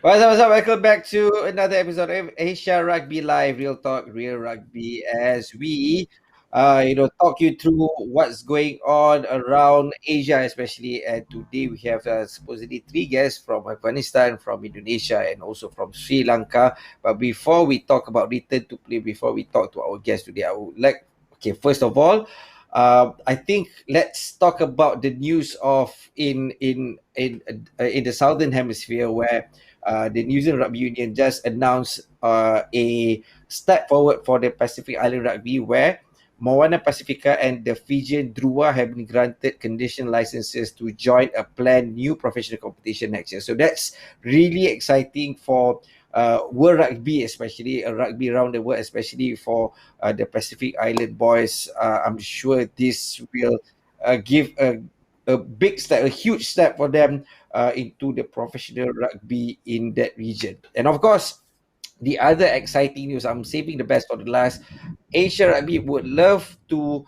What's up? Welcome back to another episode of Asia Rugby Live, Real Talk, Real Rugby, as we, talk you through what's going on around Asia, especially. And today we have supposedly three guests from Afghanistan, from Indonesia, and also from Sri Lanka. But before we talk about return to play, before we talk to our guests today, I would like, okay, first of all, I think let's talk about the news of in the southern hemisphere where the New Zealand Rugby Union just announced a step forward for the Pacific Island Rugby, where Moana Pacifica and the Fijian Drua have been granted conditional licenses to join a planned new professional competition next year. So that's really exciting for World Rugby, especially rugby around the world, especially for the Pacific Island boys. I'm sure this will give a big step, a huge step for them into the professional rugby in that region. And of course, the other exciting news, I'm saving the best for the last. Asia Rugby would love to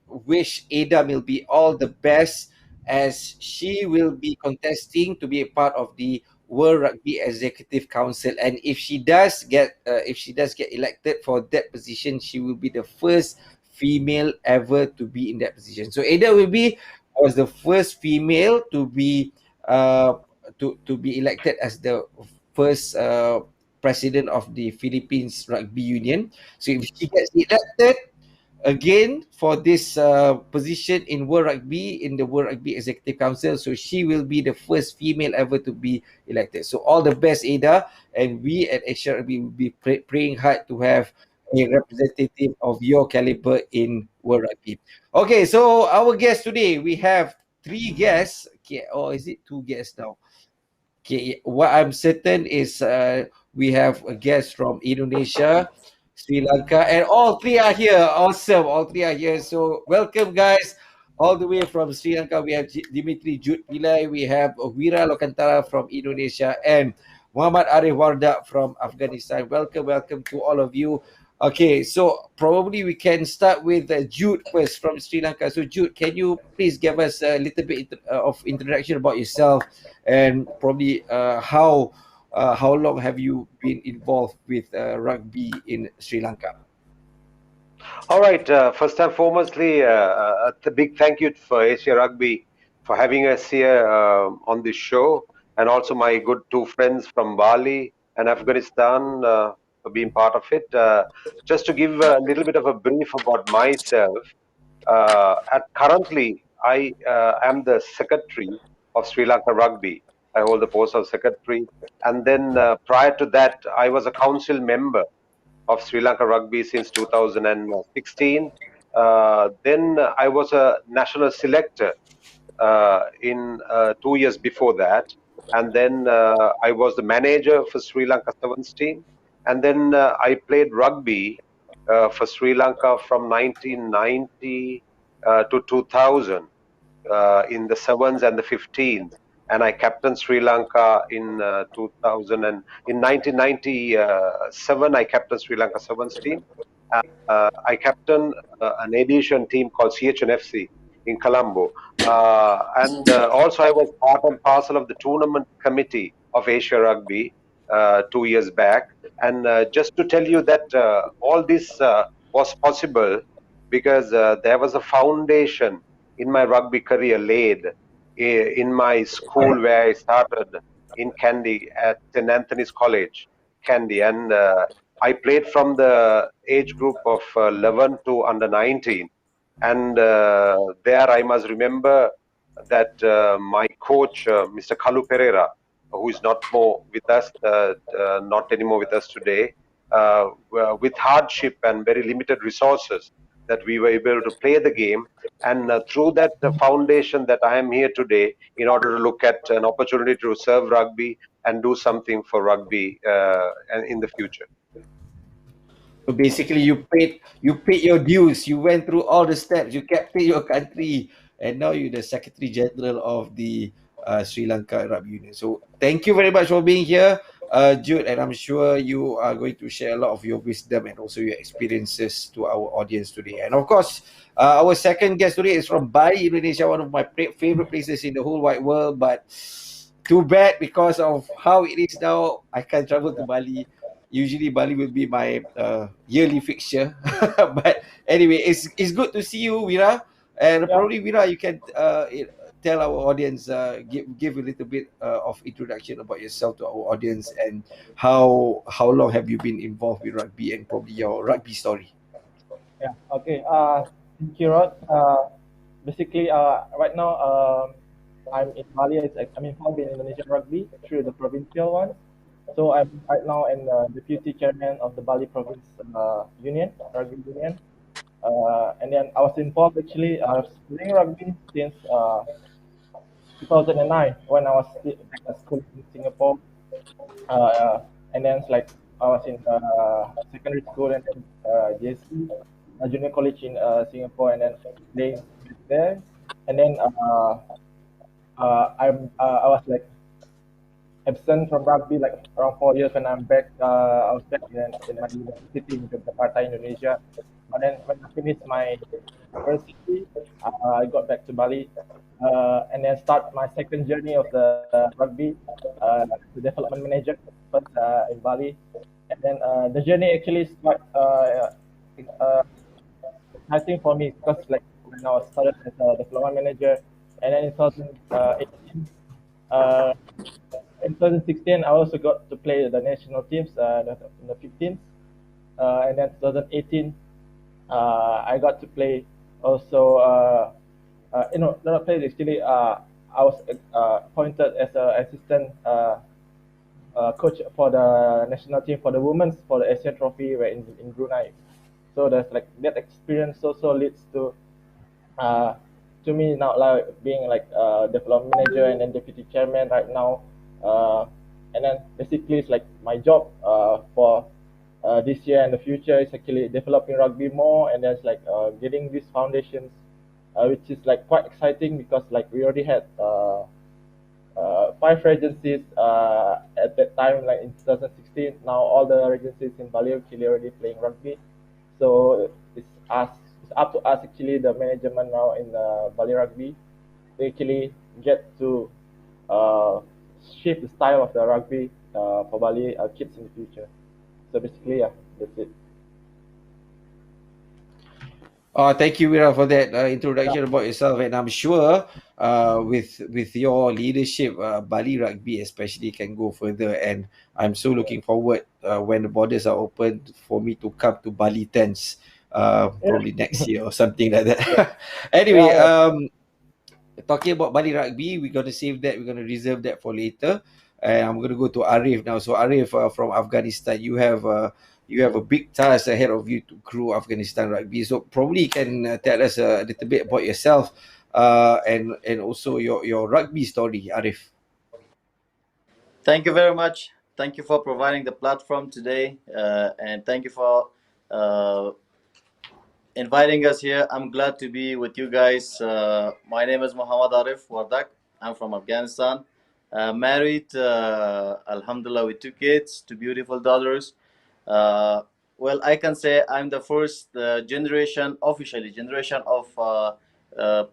wish Ada Milby all the best as she will be contesting to be a part of the World Rugby Executive Council. And if she does get elected for that position, she will be the first female ever to be in that position. So Ada will be was the first female to be elected as the first president of the Philippines Rugby Union. So if she gets elected again for this position in World Rugby, in the World Rugby Executive Council, so she will be the first female ever to be elected. So all the best, Ada, and we at Asia Rugby will be praying hard to have a representative of your caliber in World Rugby. Okay, so our guests today, we have three guests. Okay, or is it two guests now? Okay, what I'm certain is we have a guest from Indonesia, Sri Lanka, and all three are here. Awesome, all three are here. So welcome, guys, all the way from Sri Lanka. We have Dimitri, Jude, Pillai. We have Wira, Lokantara from Indonesia, and Muhammad Aref, Wardak from Afghanistan. Welcome to all of you. Okay, so probably we can start with Jude first from Sri Lanka. So Jude, can you please give us a little bit of introduction about yourself and probably how long have you been involved with rugby in Sri Lanka? All right. First and foremostly, a big thank you for Asia Rugby for having us here on this show, and also my good two friends from Bali and Afghanistan for being part of it. Just to give a little bit of a brief about myself, currently I am the secretary of Sri Lanka Rugby. I hold the post of secretary, and then prior to that, I was a council member of Sri Lanka Rugby since 2016. Then I was a national selector in 2 years before that. And then I was the manager for Sri Lanka Sevens team. And then I played rugby for Sri Lanka from 1990 to 2000 in the sevens and the 15s. And I captained Sri Lanka in 2000 and in 1997 I captained Sri Lanka sevens team. I captained an edition team called CHNFC in Colombo, and also I was part and parcel of the tournament committee of Asia Rugby 2 years back. And just to tell you that all this was possible because there was a foundation in my rugby career laid in my school where I started in Kandy at St. Anthony's College, Kandy. And I played from the age group of 11 to under 19. And there I must remember that my coach, Mr. Kalu Pereira, who is not more with us, not anymore with us today, with hardship and very limited resources, that we were able to play the game. And through that foundation that I am here today in order to look at an opportunity to serve rugby and do something for rugby in the future. So basically, you paid your dues. You went through all the steps. You captained your country, and now you're the Secretary General of the Sri Lanka Rugby Union. So thank you very much for being here, Jude. And I'm sure you are going to share a lot of your wisdom and also your experiences to our audience today. And of course, our second guest today is from Bali, Indonesia, one of my favorite places in the whole wide world. But too bad because of how it is now. I can't travel to Bali. Usually Bali will be my yearly fixture. But anyway, it's good to see you, Wira. And Yeah. probably Wira, you can tell our audience, give a little bit of introduction about yourself to our audience, and how long have you been involved with rugby, and probably your rugby story. Yeah. Okay. Thank you, Rod. Basically, right now, I'm in Bali. I'm involved in Indonesian rugby through the provincial one. So I'm right now in deputy chairman of the Bali Province Union, Rugby Union. And then I was involved actually. I was playing rugby since 2009 when I was still back at school in Singapore. And then it's like I was in secondary school and then JC, junior college in Singapore, and then playing there. And then I was like absent from rugby like around 4 years. When I'm back, I was back in my university in Jakarta, Indonesia. But then when I finished my university, I got back to Bali, and then start my second journey of the rugby, the development manager first in Bali, and then the journey actually is quite uh, exciting for me because like when I was started as a development manager, and then in 2018. Uh, in 2016, I also got to play the national teams in the 15s, and then 2018, I got to play also. Not play actually. I was appointed as an assistant coach for the national team for the women's for the Asian Trophy where in Brunei. So there's like that experience also leads uh, to me now like being like development manager and then deputy chairman right now, uh, and then basically it's like my job for this year and the future is actually developing rugby more, and there's like getting these foundations, which is like quite exciting because like we already had five regencies at that time, like in 2016. Now all the regencies in Bali are actually already playing rugby, so it's up to us actually the management now in Bali Rugby to actually get to uh, shape the style of the rugby for Bali kids in the future. So basically, yeah, that's it. Thank you, Wira, for that introduction about yourself. And I'm sure with your leadership, Bali Rugby especially can go further. And I'm so looking forward when the borders are open for me to come to Bali Tents, Yeah, probably next year or something like yeah, that. Anyway, yeah, talking about Bali Rugby, we're going to save that. We're going to reserve that for later. And I'm going to go to Arif now. So Arif, from Afghanistan, you have a big task ahead of you to grow Afghanistan rugby. So probably you can tell us a little bit about yourself, and also your rugby story, Arif. Thank you very much. Thank you for providing the platform today, and thank you for uh, inviting us here. I'm glad to be with you guys. My name is Muhammad Aref Wardak. I'm from Afghanistan. Married, Alhamdulillah, with two kids, two beautiful daughters. Uh, well, I can say I'm the first generation, officially generation of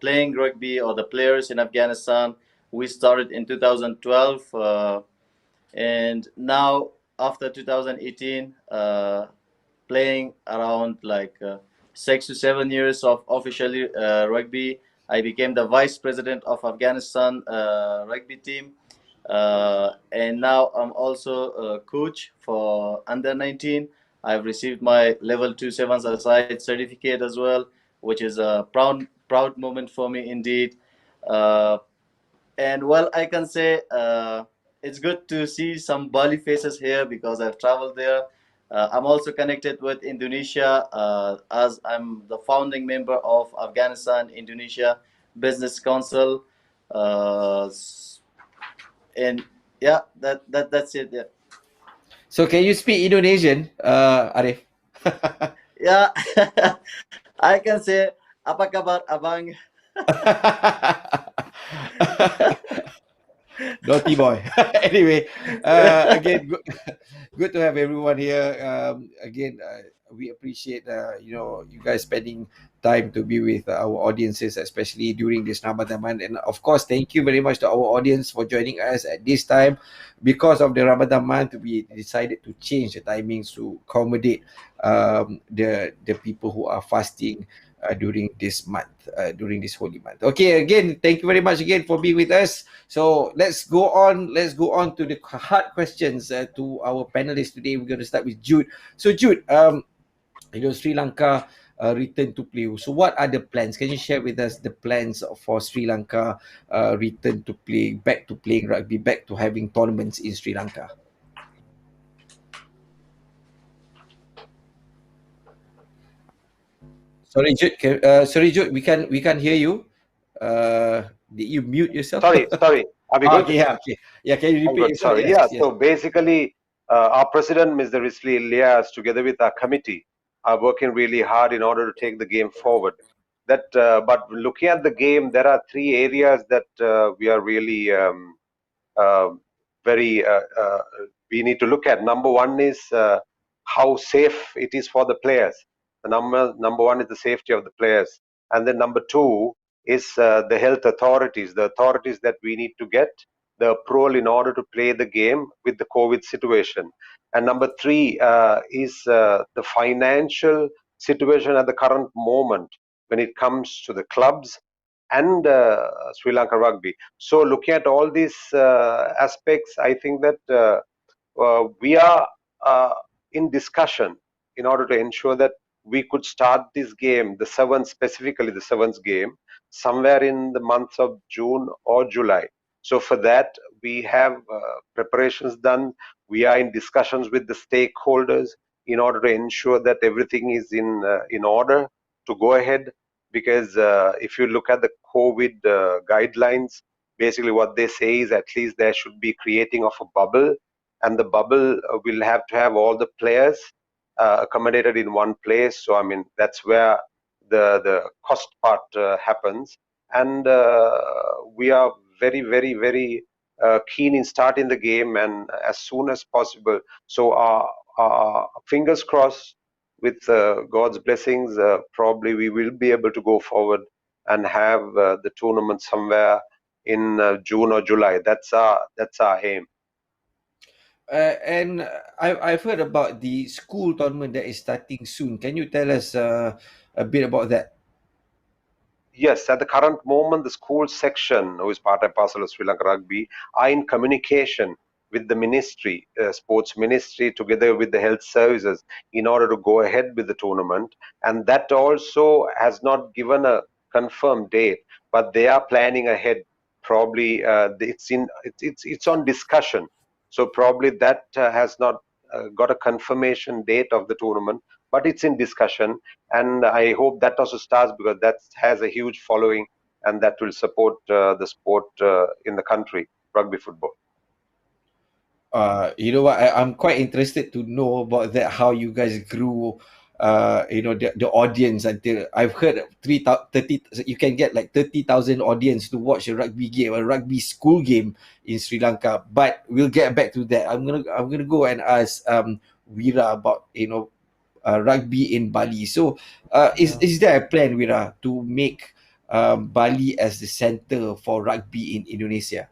playing rugby or the players in Afghanistan. We started in 2012. And now after 2018, playing around like 6 to 7 years of officially rugby, I became the vice president of Afghanistan rugby team, and now I'm also a coach for under 19. I've received my level 2 sevens aside certificate as well, which is a proud moment for me indeed. uh, and well, I can say it's good to see some Bali faces here because I've traveled there. I'm also connected with Indonesia as I'm the founding member of Afghanistan Indonesia Business Council. Uh, s- and yeah, that's it. Yeah, So can you speak Indonesian, Arif? yeah. I can say apa kabar abang. Naughty boy. Anyway, again, good, good to have everyone here. Again, we appreciate you guys spending time to be with our audiences, especially during this Ramadan month. And of course, thank you very much to our audience for joining us at this time. Because of the Ramadan month, we decided to change the timings to accommodate the people who are fasting during this month, during this holy month. Okay, again, thank you very much again for being with us. So let's go on. Let's go on to the hard questions to our panelists today. We're going to start with Jude. So Jude, Sri Lanka return to play. So what are the plans? Can you share with us the plans for Sri Lanka return to play, back to playing rugby, back to having tournaments in Sri Lanka? Sorry, Jude. Sorry, Jude. We can't hear you. Did you mute yourself? Sorry. Are we good? Okay, yeah, okay. Yeah, can you I'm repeat good. yourself? Sorry. Yes, Yeah. yes. So basically, our president, Mr. Risli Ilyas, together with our committee, are working really hard in order to take the game forward. But looking at the game, there are three areas that we are really uh, very we need to look at. Number one is how safe it is for the players. The number one is the safety of the players, and then number two is the health authorities, the authorities that we need to get the approval in order to play the game with the COVID situation. And number three is the financial situation at the current moment when it comes to the clubs and Sri Lanka rugby. So, looking at all these aspects, I think that we are in discussion in order to ensure that we could start this game, the seventh, specifically the seventh game, somewhere in the months of June or July. So, for that, we have preparations done. We are in discussions with the stakeholders in order to ensure that everything is in order to go ahead. Because if you look at the COVID guidelines, basically what they say is at least there should be creating of a bubble, and the bubble will have to have all the players accommodated in one place. So I mean that's where the cost part happens, and we are very keen in starting the game and as soon as possible. So our fingers crossed, with God's blessings, probably we will be able to go forward and have the tournament somewhere in June or July. That's our aim. And I've heard about the school tournament that is starting soon. Can you tell us a bit about that? Yes, at the current moment, the school section, who is part and parcel of Sri Lanka Rugby, are in communication with the ministry, sports ministry, together with the health services, in order to go ahead with the tournament. And that also has not given a confirmed date, but they are planning ahead. Probably it's on discussion. So probably that has not got a confirmation date of the tournament, but it's in discussion, and I hope that also starts because that has a huge following and that will support the sport in the country, rugby football. You know what? I'm quite interested to know about that. How you guys grew, the audience until I've heard 30. You can get like 30,000 audience to watch a rugby game, a rugby school game in Sri Lanka. But we'll get back to that. I'm gonna go and ask Wira about rugby in Bali. So, is there a plan, Wira, to make Bali as the center for rugby in Indonesia?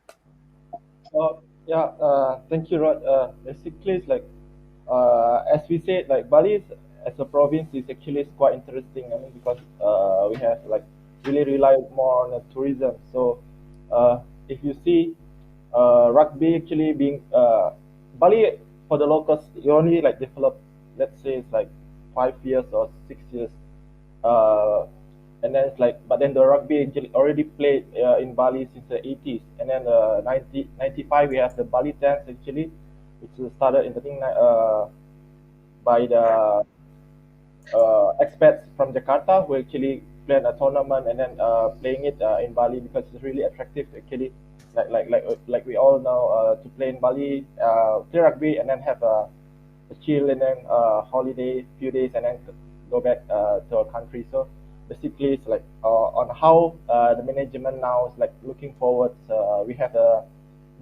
Yeah, thank you, Rod. Basically, it's like, as we said, like Bali as a province is actually quite interesting. I mean, because we have like really rely more on tourism. So, if you see, rugby actually being Bali for the locals, you only like develop, let's say it's like 5 years or 6 years. Uh, and then it's like, but then the rugby actually already played in Bali since the 80s, and then 95 we have the Bali Tens actually, which was started in the thing by the expats from Jakarta who actually planned a tournament and then playing it in Bali because it's really attractive actually. Like we all know, to play in Bali, play rugby and then have a chill and then holiday, few days, and then go back to our country. So basically, it's like on how the management now is like looking forward. We have a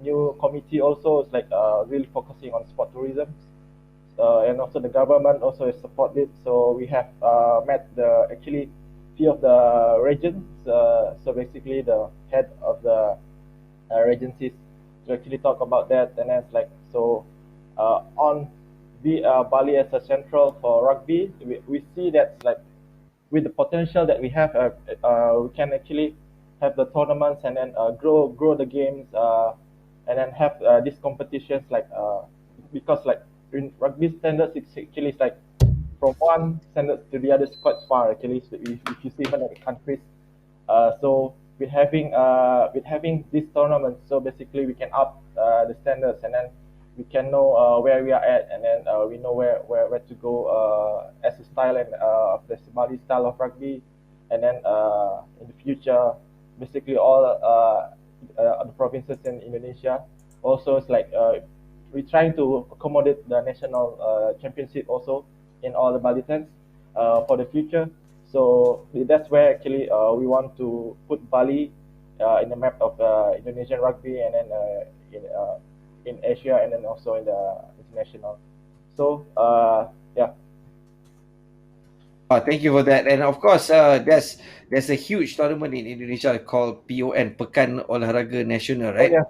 new committee also. It's like really focusing on sport tourism. and also the government also support it. So we have met the actually few of the regions. So basically the head of the agencies to actually talk about that, and then it's like so on the Bali as a central for rugby, we see that like with the potential that we have, we can actually have the tournaments and then grow the games, and then have these competitions like because like in rugby standards it's actually it's like from one standard to the other is quite far actually. So if you see even at the countries, so with having this tournament, so basically we can up the standards, and then we can know where we are at, and then we know where to go as a style and of the Bali style of rugby, and then in the future, basically all the provinces in Indonesia. Also, it's like we're trying to accommodate the national championship also in all the Bali tents for the future. So that's where actually we want to put Bali in the map of Indonesian rugby, and then in Asia, and then also in the international. So yeah. Thank you for that. And of course, there's a huge tournament in Indonesia called PON, Pekan Olahraga Nasional, Oh right? yeah.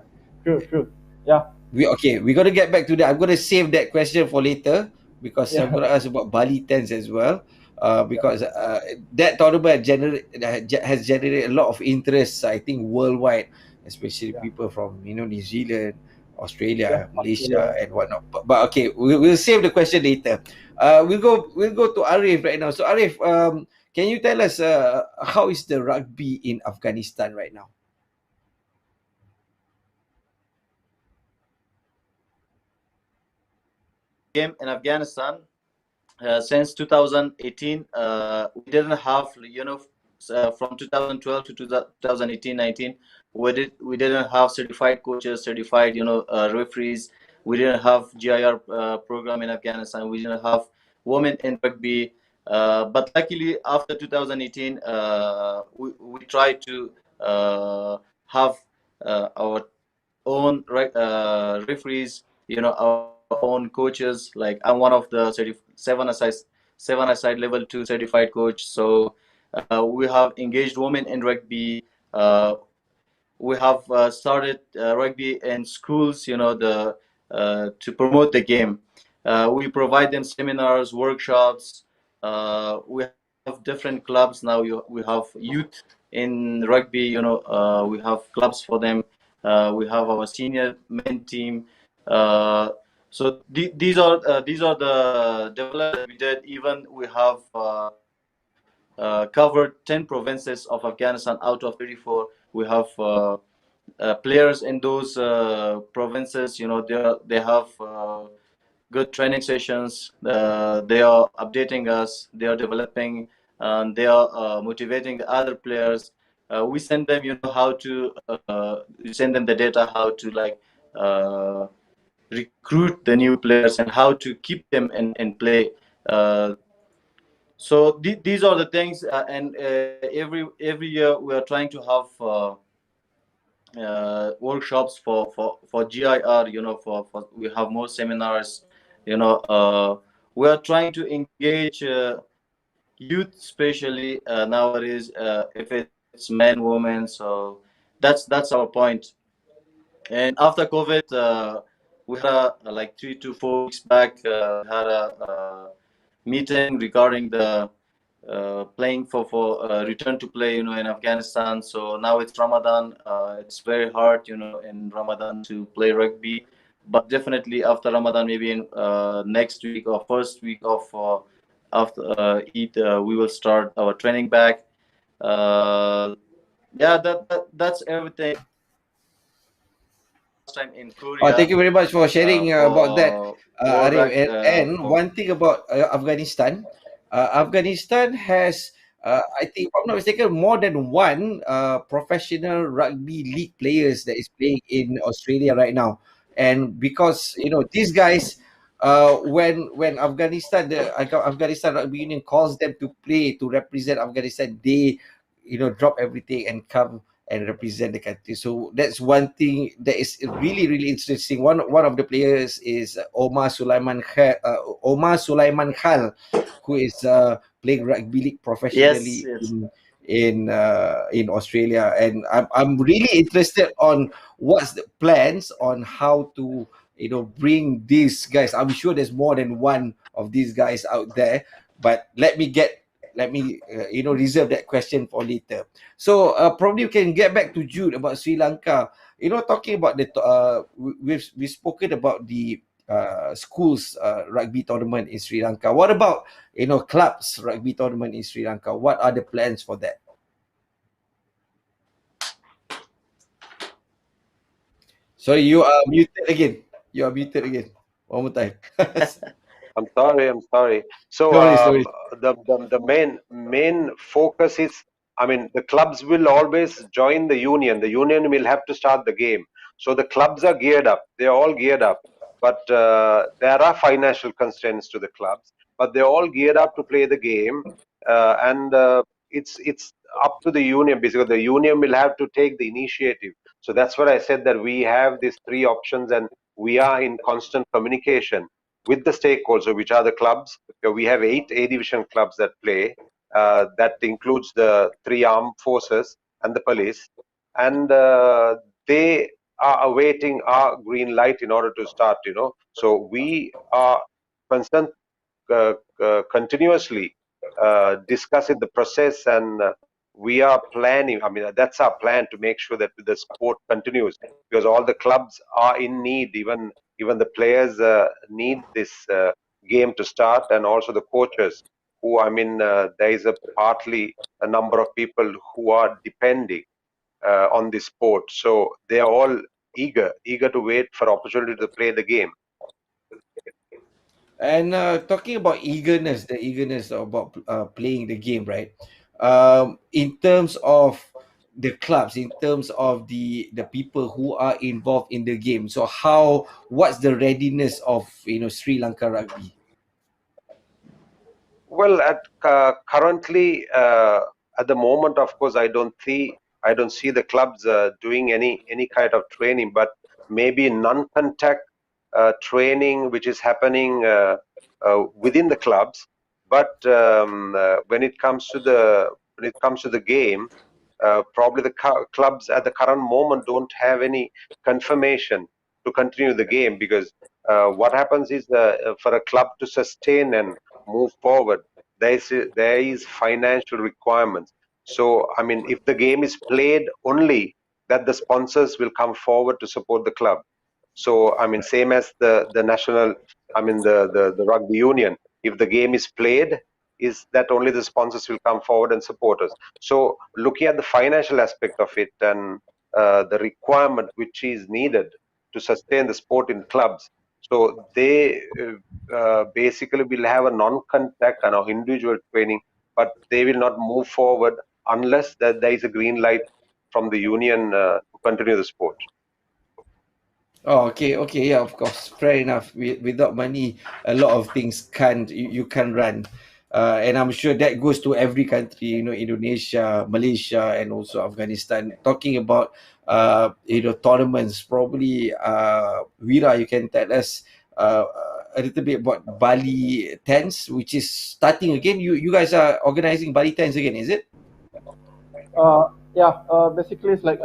True. Yeah. We're gonna get back to that. I'm gonna save that question for later because I'm Yeah. gonna ask about Bali tents as well. Yeah. Because that tournament has generated a lot of interest, I think, worldwide, especially Yeah. people from New Zealand, Yeah. Australia, Malaysia, Australia. and whatnot. But okay, we'll save the question later. We'll go to Arif right now. So Arif, can you tell us how is the rugby in Afghanistan right now? Game in Afghanistan. Since 2018, we didn't have, from 2012 to 2018-19, we didn't have certified coaches, certified, referees. We didn't have GIR program in Afghanistan. We didn't have women in rugby. But luckily, after 2018, we tried to have our own referees, our own coaches. Like I'm one of the 7 aside level 2 certified coach. So we have engaged women in rugby. We have started rugby in schools, the to promote the game. We provide them seminars, workshops. We have different clubs now. We have youth in rugby. We have clubs for them. We have our senior men team. So these are the developments we did. Even we have covered 10 provinces of Afghanistan out of 34. We have players in those provinces. They have good training sessions. They are updating us. They are developing, and they are motivating the other players. We send them, how to. We send them the data how to uh, recruit the new players and how to keep them in play. So these are the things, and every year we are trying to have workshops for GIR. For we have more seminars. We are trying to engage youth, especially nowadays. If it's men, women, so that's our point. And after COVID, we had like 3 to 4 weeks back, had a meeting regarding the playing for return to play, in Afghanistan. So now it's Ramadan. It's very hard, in Ramadan to play rugby. But definitely after Ramadan, maybe in next week or first week of after Eid, we will start our training back. Yeah, that's everything. Last time in Thank Korea you very much for sharing about that, for Arif. Wardak And for one thing about Afghanistan, Afghanistan has, I think, if I'm not mistaken, more than one professional rugby league players that is playing in Australia right now. And because these guys, when Afghanistan Rugby Union calls them to play to represent Afghanistan, they drop everything and come and represent the country. So that's one thing that is really really interesting. One of the players is Omar Sulaiman Khal, who is playing rugby league Yes, professionally yes. in Australia, and I'm really interested on what's the plans on how to bring these guys. I'm sure there's more than one of these guys out there, but let me reserve that question for later. So probably we can get back to Jude about Sri Lanka. Talking about we've spoken about the schools rugby tournament in Sri Lanka. What about clubs rugby tournament in Sri Lanka? What are the plans for that? Sorry, you are muted again. You are muted again. One more time. I'm sorry. I'm sorry. So No worries, no worries. the main focus is, I mean, the clubs will always join the union. The union will have to start the game. So the clubs are geared up. They're all geared up. But there are financial constraints to the clubs. But they're all geared up to play the game. And it's up to the union. Basically, the union will have to take the initiative. So that's what I said, that we have these three options and we are in constant communication with the stakeholders, which are the clubs. We have 8 A division clubs that play. That includes the 3 armed forces and the police, and they are awaiting our green light in order to start. So we are concerned continuously discussing the process, and we are planning. I mean, that's our plan, to make sure that the sport continues, because all the clubs are in need. Even the players need this game to start, and also the coaches. Who, I mean, there is partly a number of people who are depending on this sport, so they are all eager to wait for opportunity to play the game. And talking about eagerness, the eagerness about playing the game, right? In terms of the clubs, in terms of the people who are involved in the game, so what's the readiness of Sri Lanka rugby? Well, currently, at the moment, of course, I don't see the clubs doing any kind of training, but maybe non-contact training, which is happening within the clubs. But when it comes to the game, probably the clubs at the current moment don't have any confirmation to continue the game, because what happens is, for a club to sustain and move forward, there is financial requirements. So, I mean, if the game is played, only that the sponsors will come forward to support the club. So, I mean, same as the national, I mean, the rugby union. If the game is played, is that only the sponsors will come forward and support us. So, looking at the financial aspect of it, and the requirement which is needed to sustain the sport in clubs, so they basically will have a non-contact and individual training, but they will not move forward unless that there is a green light from the union to continue the sport. Oh, okay, yeah, of course, fair enough. Without money, a lot of things you can't run, and I'm sure that goes to every country. Indonesia, Malaysia, and also Afghanistan. Talking about tournaments, probably Wira, you can tell us a little bit about Bali Tens, which is starting again. You guys are organizing Bali Tens again, is it? Yeah, basically it's like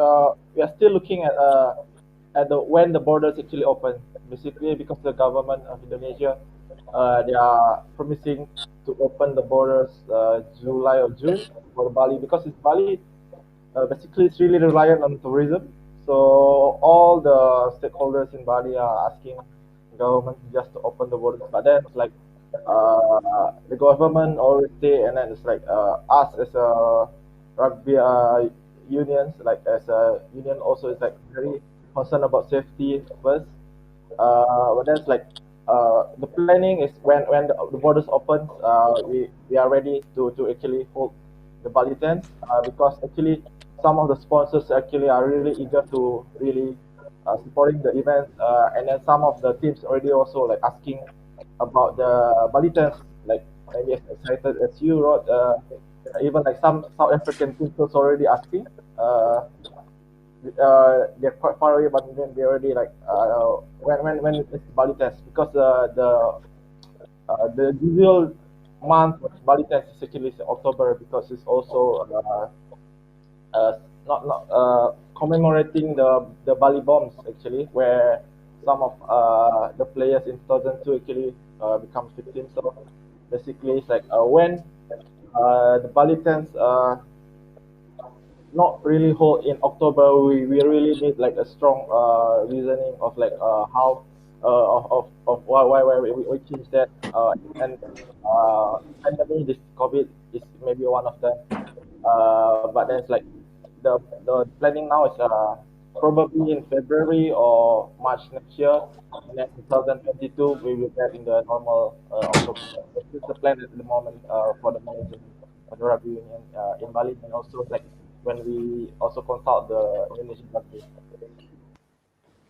we are still looking at the when the borders actually open. Basically, because the government of Indonesia, they are promising to open the borders July or June for Bali, because it's Bali. Basically, it's really reliant on tourism. So all the stakeholders in Bali are asking the government just to open the borders. But then it's like the government always say, and then it's like us as a rugby unions, like as a union, also is like very concerned about safety first. But then it's like the planning is when the borders opens, we are ready to actually hold the Bali tents, because actually some of the sponsors actually are really eager to really supporting the events, and then some of the teams already also like asking about the Bali tents, like maybe as excited as you, Rod. even like some South African teams was already asking. They're quite far away, but then they already like when it's Bali test, because the usual month of Bali test is actually October, because it's also not commemorating the Bali bombs actually, where some of the players in 2002 actually become victims. So basically, it's like when the Bali tents not really hold in October, we really need like a strong reasoning of like how of why we change that, and pandemic, this COVID is maybe one of them. But then it's like the planning now is probably in February or March next year, and then 2022 we will get in the normal October. This is the plan at the moment for the management of the rugby union in Bali, and also like when we also consult the Indonesian rugby.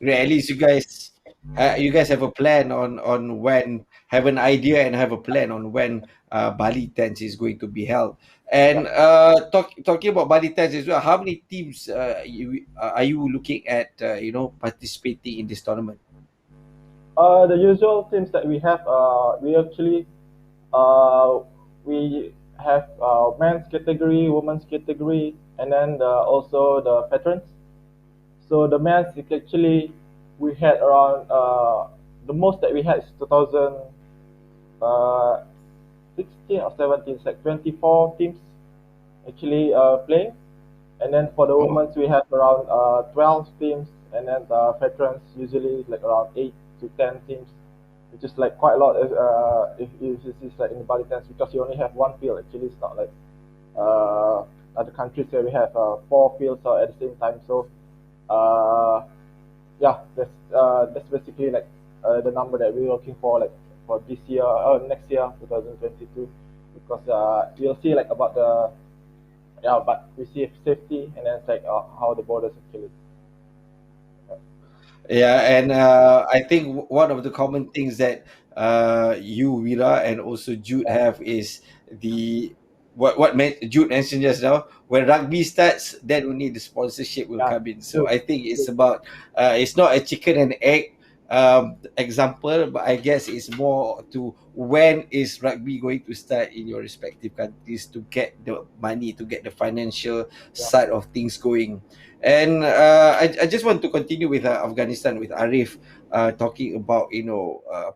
At least you guys have a plan on when, have an idea and have a plan on when Bali Tens is going to be held. Yeah. And talking about Bali Tens as well, how many teams are you looking at participating in this tournament? The usual teams that we have, we actually uh, we have men's category, women's category, and then also the veterans. So the men's is actually we had around the most that we had is 2016 or 17, it's like 24 teams actually playing. And then for the Oh, women's, we have around 12 teams, and then the veterans usually like around 8 to 10 teams, which is like quite a lot if it's like in the Bali tents, because you only have one field. Actually, it's not like other countries where we have four fields at the same time. So uh, yeah, that's basically like the number that we're looking for, like for this year or next year, 2022, because you'll see like about the yeah, but we see safety, and then it's like how the borders actually. yeah, and I think one of the common things that you, Wira, and also Jude have is the Jude mentioned just now. When rugby starts, then only the sponsorship will Yeah, come in. So true, I think it's true. about it's not a chicken and egg example, but I guess it's more to when is rugby going to start in your respective countries to get the money, to get the financial Yeah, side of things going. And I just want to continue with Afghanistan, with Aref, talking about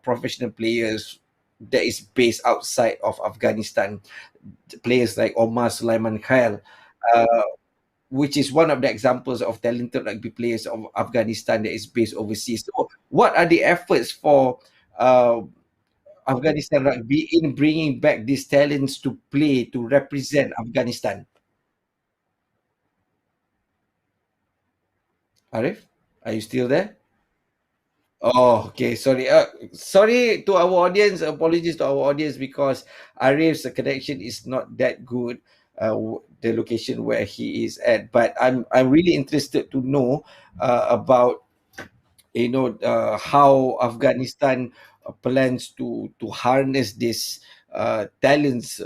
professional players that is based outside of Afghanistan, players like Omar Sulaiman Khail, uh, which is one of the examples of talented rugby players of Afghanistan that is based overseas. So, what are the efforts for uh, Afghanistan rugby in bringing back these talents to play to represent Afghanistan? Arif, are you still there? Oh, okay. Sorry. Sorry to our audience. Apologies to our audience because Arif's connection is not that good. The location where he is at, but I'm really interested to know about how Afghanistan plans to harness this talents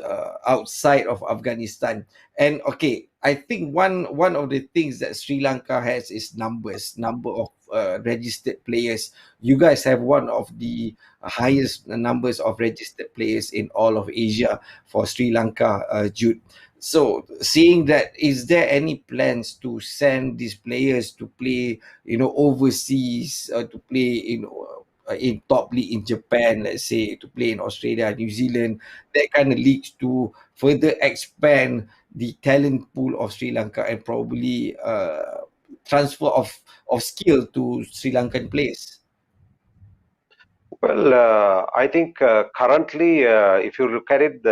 outside of Afghanistan. And okay, I think one of the things that Sri Lanka has is number of registered players. You guys have one of the highest numbers of registered players in all of Asia for Sri Lanka, Jude. So, seeing that, is there any plans to send these players to play overseas, to play in top league in Japan, let's say, to play in Australia, New Zealand, that kind of leads to further expand the talent pool of Sri Lanka and probably transfer of skill to Sri Lankan players? Well, I think currently, if you look at it,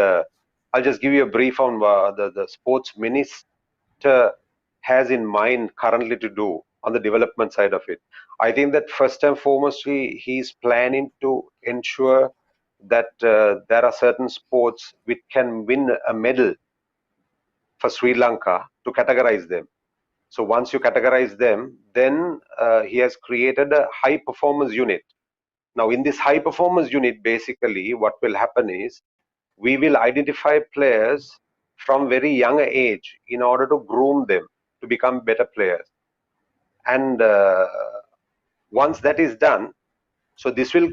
I'll just give you a brief on the sports minister has in mind currently to do on the development side of it. I think that first and foremostly, he's planning to ensure that there are certain sports which can win a medal for Sri Lanka to categorize them. So once you categorize them, then he has created a high performance unit. Now, in this high performance unit, basically, what will happen is we will identify players from very young age in order to groom them to become better players. And once that is done, so this will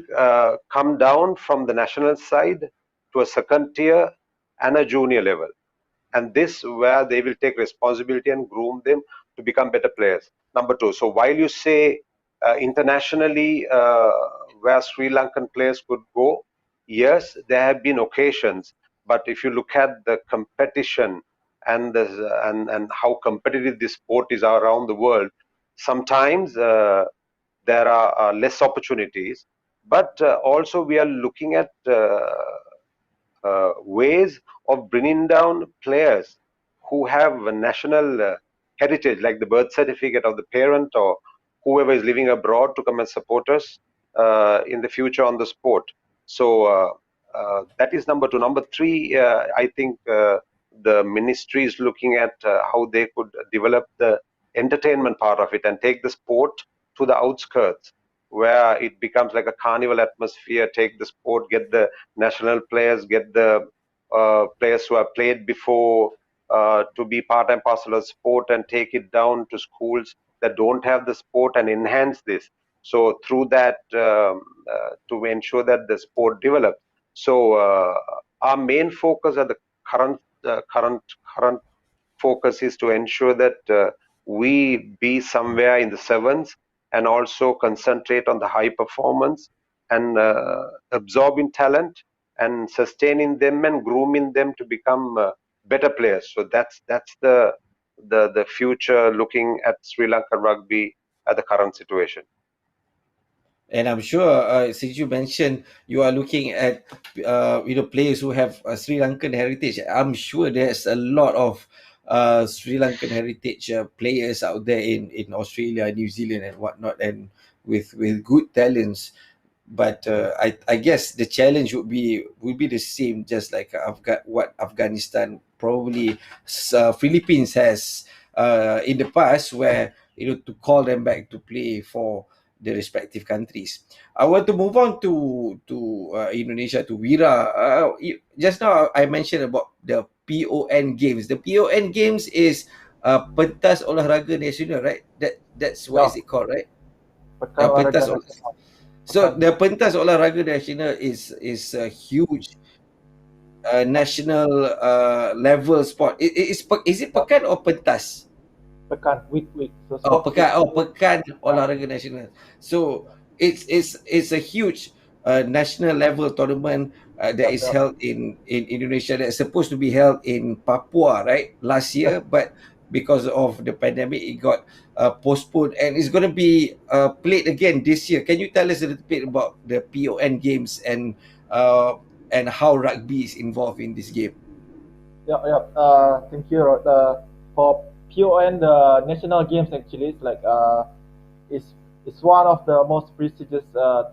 come down from the national side to a second tier and a junior level. And this where they will take responsibility and groom them to become better players. Number two, so while you say internationally where Sri Lankan players could go, yes, there have been occasions, but if you look at the competition and and how competitive this sport is around the world, sometimes there are less opportunities, but also we are looking at ways of bringing down players who have a national heritage, like the birth certificate of the parent or whoever is living abroad, to come and support us in the future on the sport. So that is number two. Number three, I think the ministry is looking at how they could develop the entertainment part of it and take the sport to the outskirts where it becomes like a carnival atmosphere. Take the sport, get the national players, get the players who have played before to be part and parcel of sport, and take it down to schools that don't have the sport and enhance this. So through that, to ensure that the sport develops. So our main focus at the current current focus is to ensure that we be somewhere in the sevens and also concentrate on the high performance and absorbing talent and sustaining them and grooming them to become better players. So that's the future looking at Sri Lanka rugby at the current situation. And I'm sure, since you mentioned you are looking at, players who have Sri Lankan heritage, I'm sure there's a lot of Sri Lankan heritage players out there in Australia, New Zealand, and whatnot, and with good talents. But I guess the challenge would be the same, just like what Afghanistan, probably Philippines has in the past, where to call them back to play for the respective countries. I want to move on to Indonesia, to Wira. Just now I mentioned about the PON games. The PON games is Pentas Olahraga Nasional, right? That's what Yeah, is it called, right? Pekan Olahraga Pentas. Nasional. So Pekan. the Pentas Olahraga Nasional is a huge national level sport. Is it Yeah, Pekan or Pentas? Pekan, week. So Oh, sport week. Pekan Yeah, Olahraga Nasional. So it's a huge national level tournament that yep, is yep. held in Indonesia, that's supposed to be held in Papua, right? Last Yes. year, but because of the pandemic, it got postponed, and it's going to be played again this year. Can you tell us a little bit about the PON games and how rugby is involved in this game? Yeah. Thank you, Rod. For PON, the national games actually is like is one of the most prestigious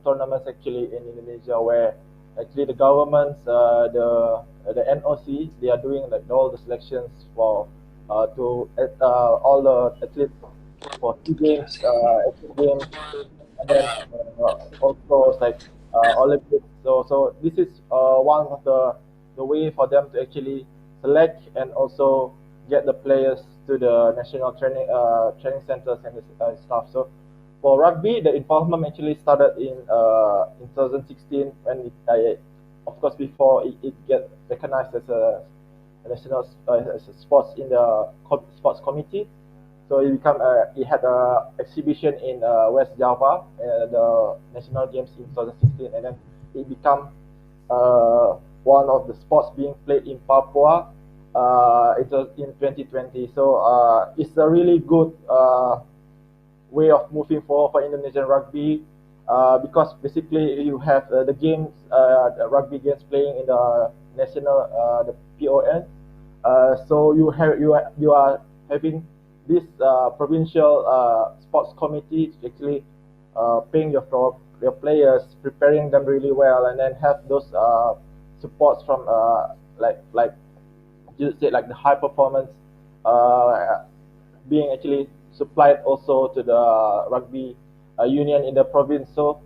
tournaments actually in Indonesia, where actually the governments, the NOC, they are doing like all the selections for to all the athletes for SEA Games, Asian Games, and then also like Olympics. So this is one of the way for them to actually select and also get the players to the national training centers and stuff. So for rugby, the involvement actually started in 2016 when of course before it get recognized as a national as a sports in the sports committee. So it had a exhibition in West Java, the national games in 2016, and then it became one of the sports being played in Papua in 2020. So it's a really good way of moving forward for Indonesian rugby because basically you have the rugby games playing in the national, the PON. So you are having this provincial sports committee to actually paying your players, preparing them really well, and then have those supports from like you said, like the high performance being actually supplied also to the rugby union in the province. So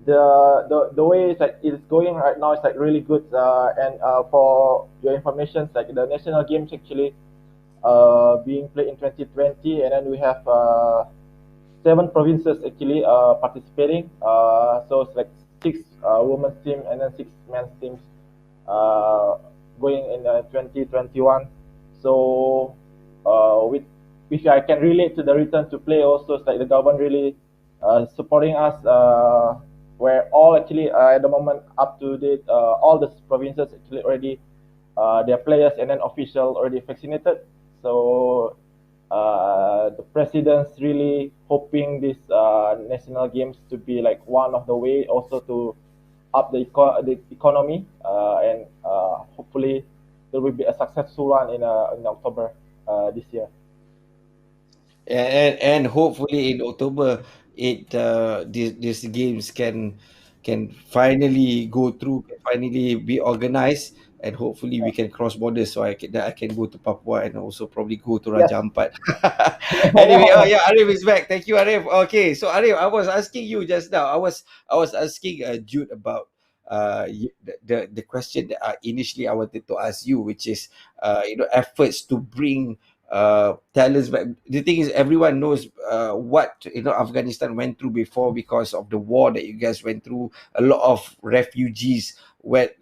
the way it's going right now is like really good. And for your information, like the national games actually being played in 2020, and then we have 7 provinces actually participating. So it's like 6 women's team and then 6 men's teams uh, going in 2021. So with which I can relate to the return to play also. It's like the government really supporting us. Where all actually at the moment up to date, all the provinces actually already their players and then official already vaccinated. So the president's really hoping this national games to be like one of the way also to up the economy, and hopefully there will be a successful one in October this year. And hopefully in October these games can finally go through, can finally be organized, and hopefully we can cross borders, so I can go to Papua and also probably go to Yes. Raja Ampat. Anyway, oh yeah, Arif is back. Thank you, Arif. Okay, so Arif, I was asking you just now. I was asking Jude about the question that initially I wanted to ask you, which is efforts to bring talents back. The thing is, everyone knows what Afghanistan went through before because of the war that you guys went through. A lot of refugees went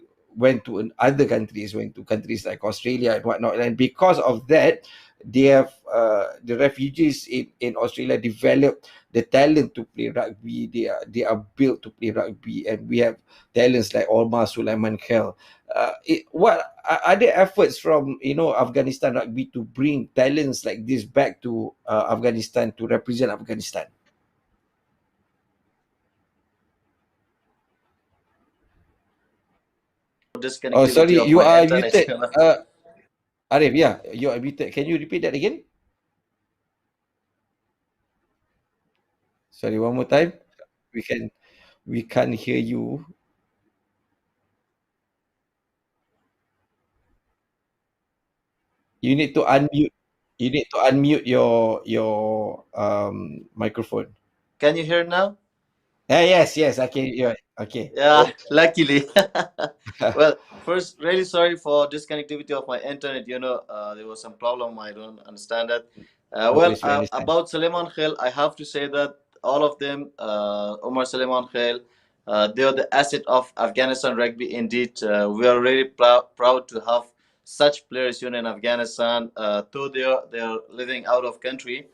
to other countries, went to countries like Australia and whatnot, and because of that, they have the refugees in Australia developed the talent to play rugby. They are built to play rugby, and we have talents like Omar Sulaiman Khel. What are there efforts from Afghanistan rugby to bring talents like this back to Afghanistan to represent Afghanistan? Oh, Disconnectivity sorry, of you my are internet. muted. Arif, yeah, you are muted. Can you repeat that again? Sorry, one more time. We can we can't hear you. You need to unmute. You need to unmute your microphone. Can you hear now? Yes, I can. Yeah, okay. Yeah, luckily. Well, first, really sorry for disconnectivity of my internet. There was some problem. I don't understand that. No worries, we understand. About Suleiman Khail, I have to say that all of them, Omar Suleiman Khail, they are the asset of Afghanistan rugby. Indeed, we are really proud to have such players, in Afghanistan. Though they are living out of country,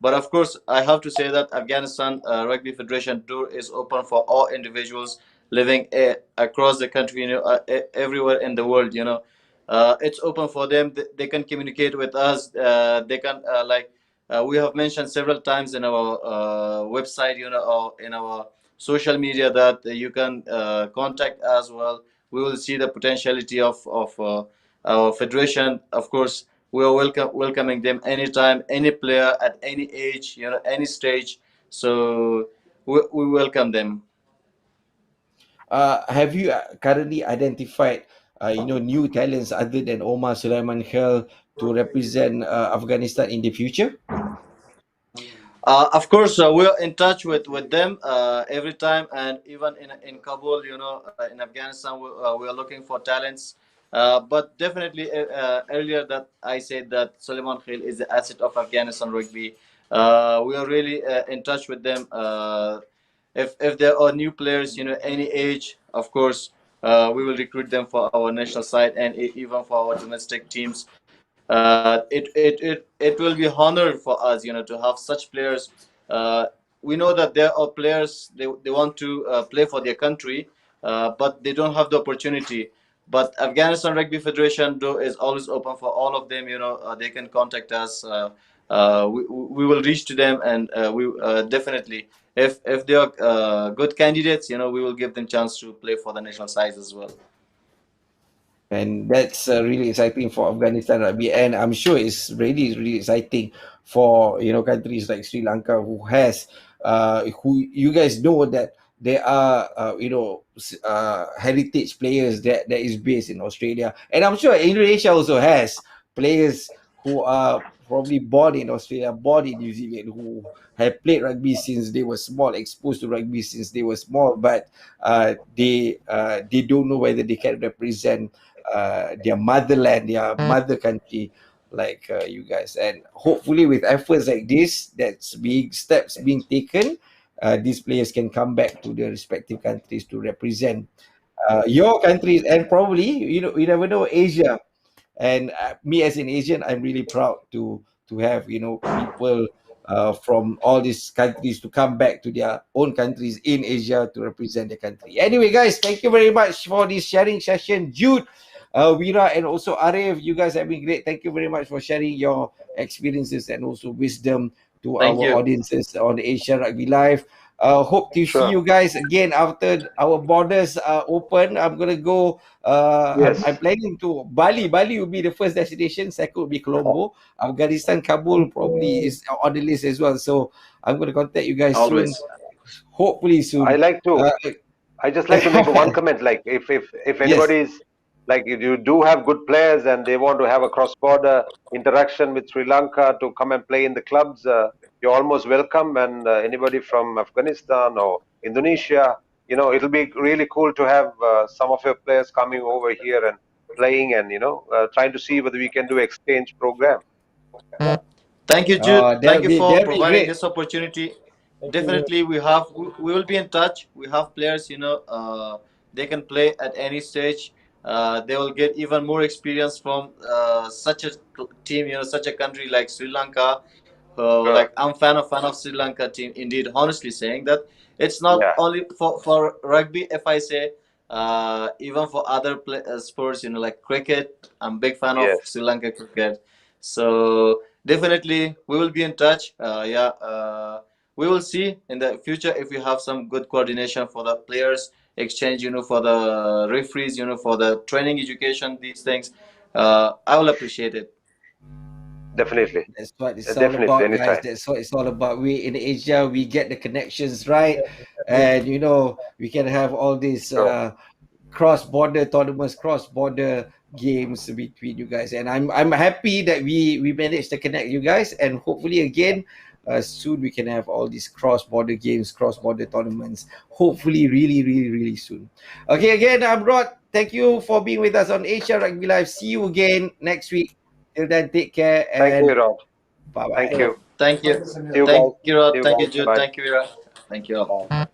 but of course, I have to say that Afghanistan Rugby Federation door is open for all individuals living across the country, everywhere in the world. It's open for them. They can communicate with us. They can we have mentioned several times in our website, or in our social media that you can contact as well. We will see the potentiality of our federation. Of course, we are welcoming them anytime, any player at any age, any stage. So we welcome them. Have you currently identified new talents other than Omar Sulaiman Khel to represent Afghanistan in the future? Of course, we're in touch with them every time, and even in Kabul, in Afghanistan, we are looking for talents. But definitely, earlier that I said that Suleiman Khail is the asset of Afghanistan rugby. We are really in touch with them. If there are new players, any age, of course, we will recruit them for our national side and even for our domestic teams. It will be honor for us, to have such players. We know that there are players they want to play for their country, but they don't have the opportunity. But Afghanistan Rugby Federation door is always open for all of them. They can contact us. We will reach to them, and we definitely, if they are good candidates, we will give them chance to play for the national sides as well. And that's really exciting for Afghanistan rugby, and I'm sure it's really exciting for countries like Sri Lanka, who you guys know that there are heritage players that is based in Australia, and I'm sure Indonesia also has players who are probably born in Australia, born in New Zealand, who have played rugby since they were small, exposed to rugby since they were small, but they don't know whether they can represent their motherland, their mother country, like you guys. And hopefully, with efforts like this, that's big steps being taken, these players can come back to their respective countries to represent your countries, and probably, you never know, Asia. And me as an Asian, I'm really proud to have, people from all these countries to come back to their own countries in Asia to represent the country. Anyway, guys, thank you very much for this sharing session. Jude, Wira, and also Aref, you guys have been great. Thank you very much for sharing your experiences and also wisdom to Thank our you. audiences on Asia Rugby Live. Hope to see Sure. you guys again after our borders are open. I'm gonna go. Yes. I'm planning to Bali. Bali will be the first destination. Second will be Colombo. Afghanistan, Kabul probably is on the list as well. So I'm gonna contact you guys soon. Always. Hopefully I soon. like to. I just like to make one comment. Like, if Yes. anybody's like, if you do have good players and they want to have a cross-border interaction with Sri Lanka to come and play in the clubs, you're almost welcome. And anybody from Afghanistan or Indonesia, it'll be really cool to have some of your players coming over here and playing, and trying to see whether we can do exchange program. Thank you, Jude. Thank you for That'll be providing great. this opportunity. Thank you. Definitely, we will be in touch. We have players, they can play at any stage. They will get even more experience from such a team, such a country like Sri Lanka. Sure. Like I'm fan of Sri Lanka team. Indeed, honestly saying that it's not Yeah. only for rugby. If I say, even for other sports, like cricket, I'm big fan of Yes. Sri Lanka cricket. So definitely we will be in touch. Yeah, we will see in the future if we have some good coordination for the players exchange, for the referees, for the training education, these things. I will appreciate it. Definitely. That's what it's all Definitely. about, guys. Anytime. That's what it's all about. We in Asia, we get the connections right, Yes, exactly. and we can have all these Sure. cross-border tournaments, cross-border games between you guys. And I'm happy that we managed to connect you guys, and hopefully again, soon we can have all these cross-border games, cross-border tournaments. Hopefully, really, really, really soon. Okay, again, I'm Rod. Thank you for being with us on Asia Rugby Live. See you again next week. Till then, take care Thank you, and Rod. bye Thank bye. you. Thank you. See you Thank guys. you, Rod. See you Thank you, guys. Jude. Bye. Thank you, Ira. Thank you all. Bye.